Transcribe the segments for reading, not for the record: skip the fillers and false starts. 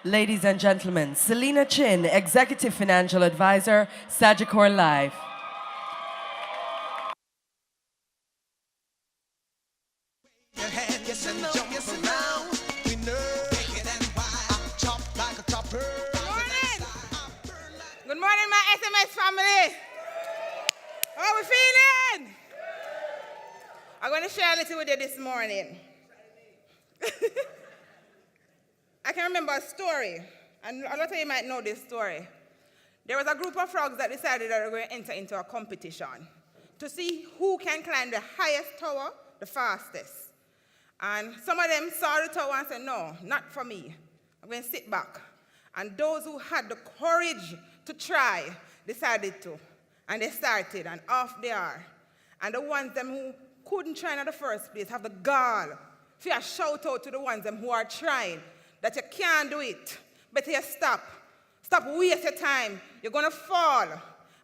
Ladies and gentlemen, Selena Chin, Executive Financial Advisor, SAGICOR Live. Good morning, my SMS family. How are we feeling? I'm going to share a little with you this morning. I can remember a story, and a lot of you might know this story. There was a group of frogs that decided that they were going to enter into a competition to see who can climb the highest tower the fastest. And some of them saw the tower and said, no, not for me. I'm going to sit back. And those who had the courage to try decided to. And they started, and off they are. And the ones them who couldn't try in the first place have the gall. If you shout out to the ones them who are trying that you can't do it, better you stop. Stop waste your time. You're going to fall.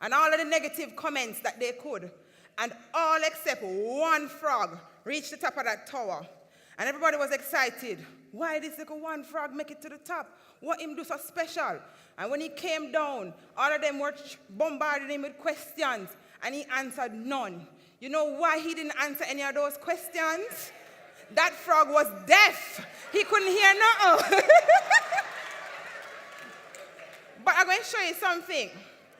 And all of the negative comments that they could. And all except one frog reached the top of that tower. And everybody was excited. Why this little one frog make it to the top? What him do so special? And when he came down, all of them were bombarding him with questions. And he answered none. You know why he didn't answer any of those questions? That frog was deaf. He couldn't hear nothing. But I'm going to show you something.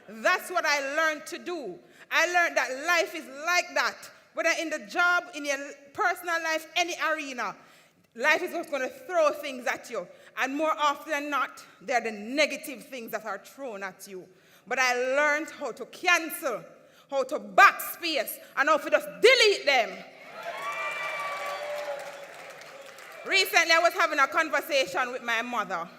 That's what I learned to do. I learned that life is like that. Whether in the job, in your personal life, any arena, life is just going to throw things at you. And more often than not, they're the negative things that are thrown at you. But I learned how to cancel, how to backspace, and how to just delete them. Recently, I was having a conversation with my mother,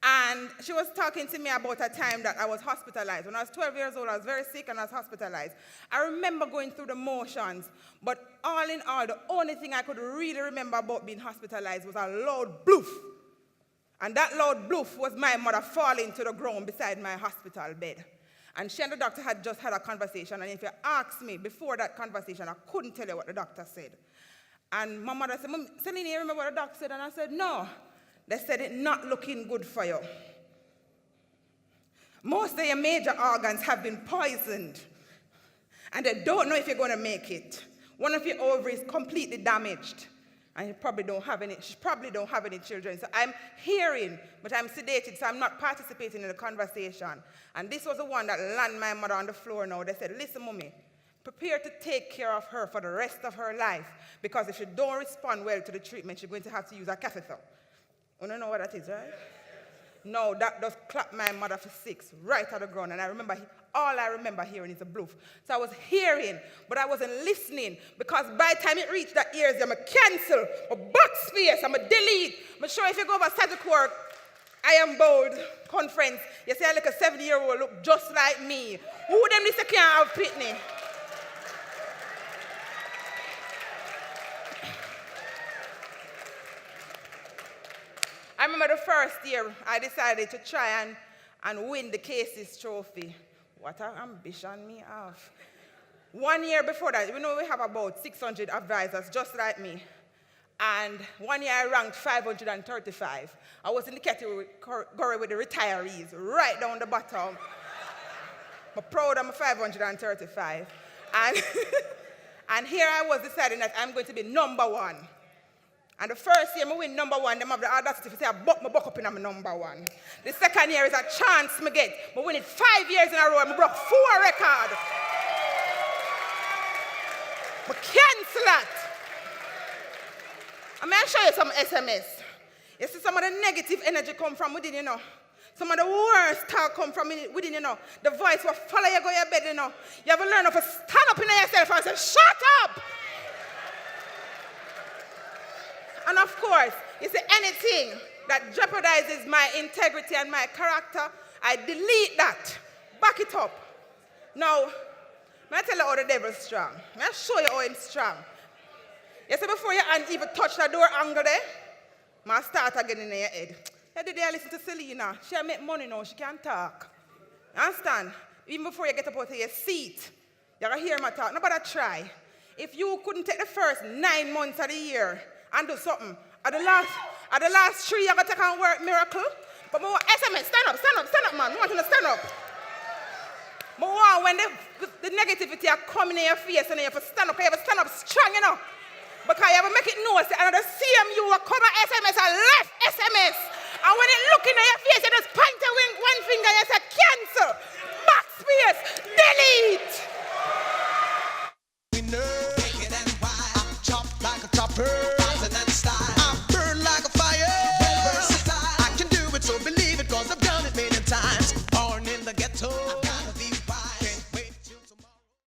and she was talking to me about a time that I was hospitalized. When I was 12 years old, I was very sick and I was hospitalized. I remember going through the motions, but all in all, the only thing I could really remember about being hospitalized was a loud bloof. And that loud bloof was my mother falling to the ground beside my hospital bed. And she and the doctor had just had a conversation, and if you asked me before that conversation, I couldn't tell you what the doctor said. And my mother said, Selena, you remember what the doctor said? And I said, no. They said it's not looking good for you. Most of your major organs have been poisoned. And they don't know if you're going to make it. One of your ovaries is completely damaged. And you probably don't have any children. So I'm hearing, but I'm sedated, so I'm not participating in the conversation. And this was the one that landed my mother on the floor now. They said, listen, mommy, prepare to take care of her for the rest of her life, because if she don't respond well to the treatment, she's going to have to use a catheter. You don't know what that is, right? No, that just clapped my mother for 6, right at the ground. And all I remember hearing is a bloof. So I was hearing, but I wasn't listening, because by the time it reached the ears, I'm going to cancel, a backspace, I'm going to delete. I'm sure if you go over SAGICOR, I am bold conference, you see a little 70-year-old look just like me. Who them this can't have pitney? I remember the first year I decided to try and win the Casey's trophy. What an ambition me have. 1 year before that, we have about 600 advisors just like me. And 1 year I ranked 535. I was in the category with the retirees, right down the bottom. I'm proud of my 535. And here I was deciding that I'm going to be #1. And the first year I win #1, them have the audacity to say I buck my buck up in my #1. The second year is a chance I get. I win it 5 years in a row and I broke 4 records. I cancel that. I'm going to show you some SMS. You see some of the negative energy come from within, you know. Some of the worst talk come from within, you know. The voice will follow you go to your bed, you know. You have to learn how to stand up in yourself and say, shut up! And of course, you see anything that jeopardizes my integrity and my character, I delete that. Back it up. Now, may I tell you how the devil's strong? May I show you how he's strong? You see, before you even touch the door angle there, I start again in your head. You did you listen to Selena? She make money now, she can't talk. You understand? Even before you get up out of your seat, you can hear my talk. Nobody try. If you couldn't take the first 9 months of the year and do something, at the last 3 you're going to take and work miracle. But I want SMS, stand up, man. I want you to stand up. I want when the negativity are coming in your face and you have to stand up. You have to stand up strong, you know. Because you have to make it known that another CMU will come at SMS and left SMS. And when it look in your face, you just point to one finger and you say,